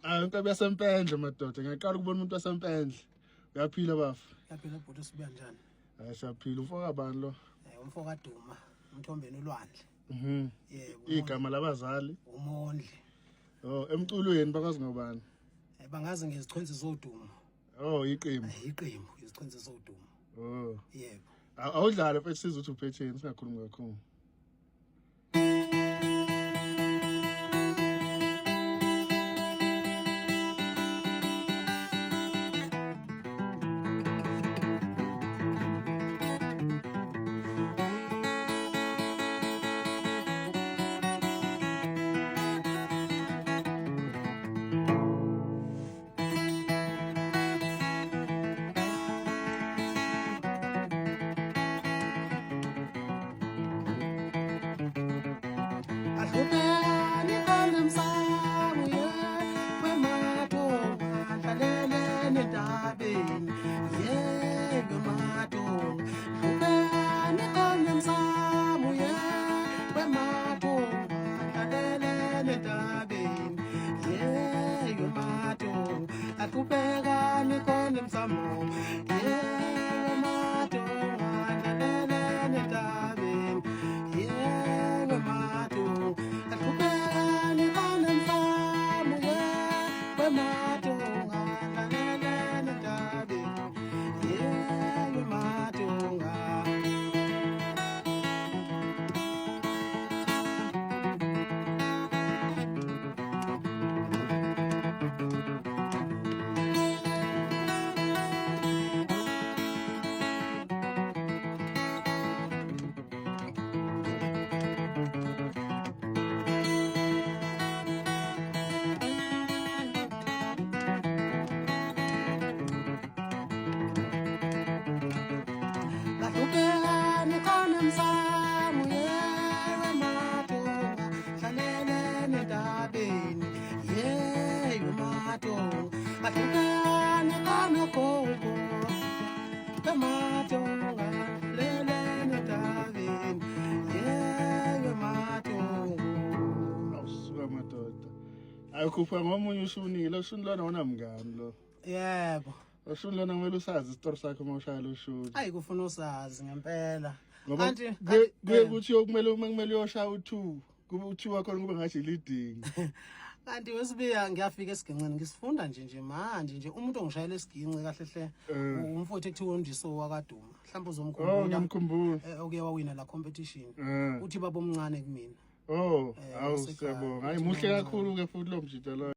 Inkabi yaseMpendle madoda. Ngiyaqala ukubona umuntu waseMpendle. Uyaphila bafu. Yaphela bhuti sibuya njani? Siyaphila. Ufaka bani lo? Umfoko kaDuma, umthombeni ulwandle. Yebo. Igama labazali. Umondle. Emculweni bakwazi ngobani? Bangazi ngezichwenzi zodumo. Iqembu. Iqembu izichwenzi zodumo. Yebo. Awudlala mfethu sizwe ukuthi uphetheni singakhulumi kakhulu. Ayikupha ngomunye ushunile, ushunilana wonamngani lo. Yebo. Ushunilana kumele usazi isitori sakhe uma ushaya lo shuni. Kufuna usazi ngempela. Kanti kuthi kumele uyoshaya u2, kube u2 wakho kube ngathi leading. Kanti wesibiya ngiyafika esiginqeni ngisifunda nje manje umuntu ongishayela esiginqe kahle hle umfowethu ekuthiwa uNdiso wakwaDuma. Mhlawumbe uzomkhumbula. Ngiyamkhumbula. Okuye wawina la competition. Uthi baba omncane kumina. Awusebonga. Hayi muhle kakhulu ke futhi lo mjita lo.